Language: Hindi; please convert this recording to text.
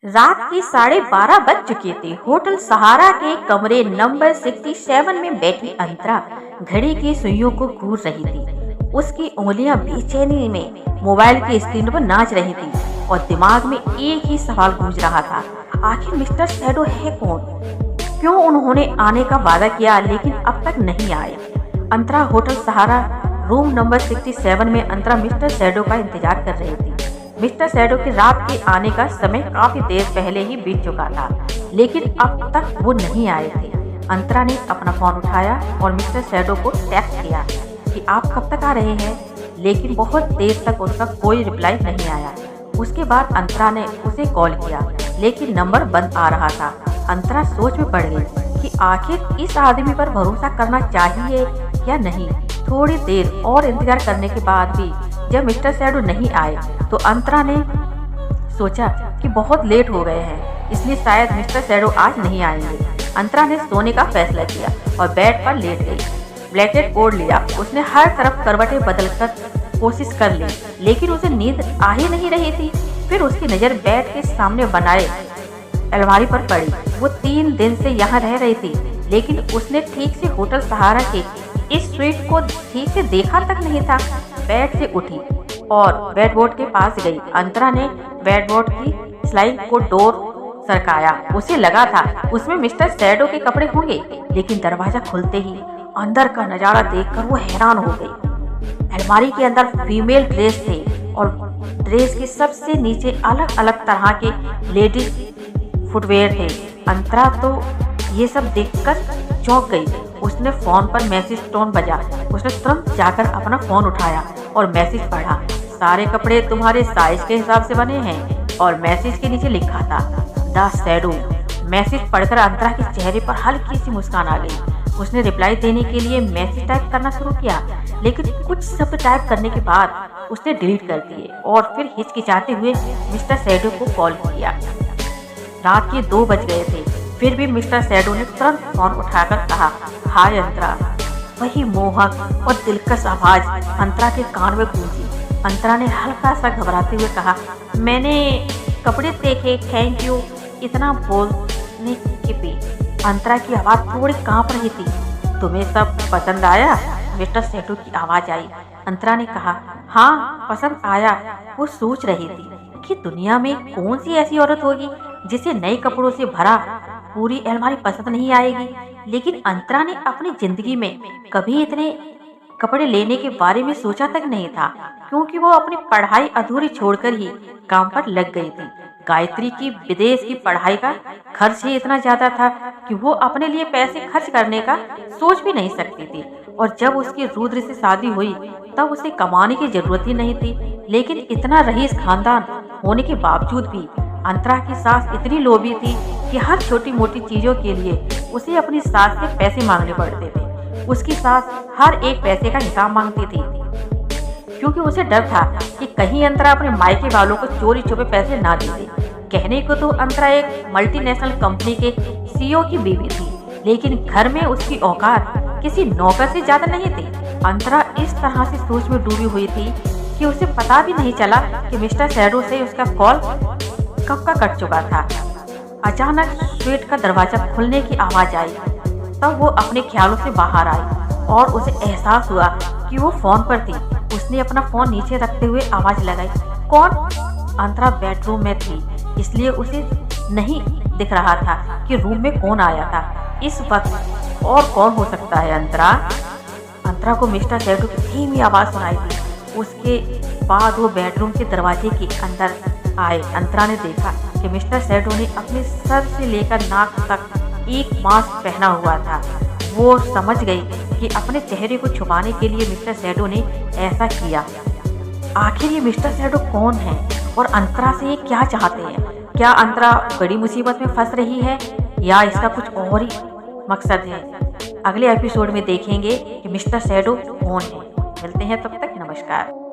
रात के 12:30 बज चुके थे। होटल सहारा के कमरे नंबर 67 में बैठी अंतरा घड़ी की सुइयों को घूर रही थी। उसकी उंगलियां बेचैनी में मोबाइल की स्क्रीन पर नाच रही थी और दिमाग में एक ही सवाल गूंज रहा था, आखिर मिस्टर शैडो है कौन? क्यों उन्होंने आने का वादा किया लेकिन अब तक नहीं आए? अंतरा होटल सहारा रूम नंबर 67 में अंतरा मिस्टर शैडो का इंतजार कर रही थी। मिस्टर शैडो के रात के आने का समय काफी देर पहले ही बीत चुका था, लेकिन अब तक वो नहीं आए थे। अंतरा ने अपना फोन उठाया और मिस्टर शैडो को टेक्स्ट किया कि आप कब तक आ रहे हैं, लेकिन बहुत देर तक उसका कोई रिप्लाई नहीं आया। उसके बाद अंतरा ने उसे कॉल किया, लेकिन नंबर बंद आ रहा था। अंतरा सोच में पड़ गई कि आखिर इस आदमी पर भरोसा करना चाहिए या नहीं। थोड़ी देर और इंतजार करने के बाद भी जब मिस्टर शैडो नहीं आए तो अंतरा ने सोचा कि बहुत लेट हो गए हैं, इसलिए शायद मिस्टर शैडो आज नहीं आएंगे। अंतरा ने सोने का फैसला किया और बेड पर लेट गई। ब्लैंकेट ओढ़ लिया। उसने हर तरफ करवटें बदलकर कोशिश कर ली, लेकिन उसे नींद आ ही नहीं रही थी। फिर उसकी नज़र बेड के सामने बनाए अलमारी पर पड़ी। वो 3 दिन से यहाँ रह रही थी, लेकिन उसने ठीक से होटल सहारा के इस स्वीट को ठीक से देखा तक नहीं था। बेड से उठी और बेडबोर्ड के पास गई। अंतरा ने बेडबोर्ड की स्लाइड को डोर सरकाया। उसे लगा था उसमें मिस्टर शैडो के कपड़े होंगे, लेकिन दरवाजा खुलते ही अंदर का नजारा देखकर वो हैरान हो गई। अलमारी के अंदर फीमेल ड्रेस थे और ड्रेस के सबसे नीचे अलग अलग तरह के लेडीज फुटवेयर थे। अंतरा तो ये सब देखकर चौंक गई। उसने फोन पर मैसेज टोन बजा। उसने तुरंत जाकर अपना फोन उठाया और मैसेज पढ़ा। सारे कपड़े तुम्हारे साइज के हिसाब से बने हैं, और मैसेज के नीचे लिखा था द शैडो। मैसेज पढ़कर अंतरा के चेहरे पर हल्की सी मुस्कान आ गई। उसने रिप्लाई देने के लिए मैसेज टाइप करना शुरू किया, लेकिन कुछ शब्द टाइप करने के बाद उसने डिलीट कर दिए और फिर हिचकिचाते हुए मिस्टर शैडो को कॉल किया। रात के 2 बज गए थे, फिर भी मिस्टर शैडो ने तुरंत फोन उठाकर कहा, हाय अंतरा। वही मोहक और दिलकश आवाज अंतरा के कान में गूंजी। अंतरा ने हल्का सा घबराते हुए कहा, मैंने कपड़े देखे, थैंक यू। इतना बोलने के भी अंतरा की आवाज थोड़ी कांप रही थी। तुम्हें सब पसंद आया? मिस्टर शैडो की आवाज आई। अंतरा ने कहा, हाँ पसंद आया। वो सोच रही थी कि दुनिया में कौन सी ऐसी औरत होगी जिसे नए कपड़ों से भरा पूरी अलमारी पसंद नहीं आएगी, लेकिन अंतरा ने अपनी जिंदगी में कभी इतने कपड़े लेने के बारे में सोचा तक नहीं था, क्योंकि वो अपनी पढ़ाई अधूरी छोड़कर ही काम पर लग गई थी। गायत्री की विदेश की पढ़ाई का खर्च ही इतना ज्यादा था कि वो अपने लिए पैसे खर्च करने का सोच भी नहीं सकती थी। और जब उसकी रुद्र से शादी हुई तब उसे कमाने की जरूरत ही नहीं थी, लेकिन इतना रईस खानदान होने के बावजूद भी अंतरा की सास इतनी लोभी थी कि हर छोटी मोटी चीजों के लिए उसे अपनी सास से पैसे मांगने पड़ते थे। उसकी सास हर एक पैसे का हिसाब मांगती थी, क्योंकि उसे डर था कि कहीं अंतरा अपने मायके वालों को चोरी छुपे पैसे ना दे दे। कहने को तो अंतरा एक मल्टीनेशनल कंपनी के सीईओ की बीवी थी, लेकिन घर में उसकी औकात किसी नौकर से ज्यादा नहीं थी। अंतरा इस तरह से सोच में डूबी हुई थी कि उसे पता भी नहीं चला कि मिस्टर शैडो से उसका कॉल कब का कट चुका था। अचानक स्वीट का दरवाजा खुलने की आवाज आई। तब वो अपने ख्यालों से बाहर आई और उसे एहसास हुआ कि वो फोन पर थी। उसने अपना फोन नीचे रखते हुए आवाज लगाई, कौन? अंतरा बेडरूम में थी, इसलिए उसे नहीं दिख रहा था कि रूम में कौन आया था इस वक्त, और कौन हो सकता है अंतरा? अंतरा को मिस्टर शैडो की धीमी आवाज सुनाई दी। उसके बाद वो बेडरूम के दरवाजे के अंदर आए। अंतरा ने देखा कि मिस्टर शैडो ने अपने सर से लेकर नाक तक एक मास्क पहना हुआ था। वो समझ गई कि अपने चेहरे को छुपाने के लिए मिस्टर शैडो ने ऐसा किया। आखिर ये मिस्टर शैडो कौन है और अंतरा से ये क्या चाहते हैं? क्या अंतरा बड़ी मुसीबत में फंस रही है या इसका कुछ और ही मकसद है? अगले एपिसोड में देखेंगे कि मिस्टर शैडो कौन है। मिलते हैं, तब तक नमस्कार।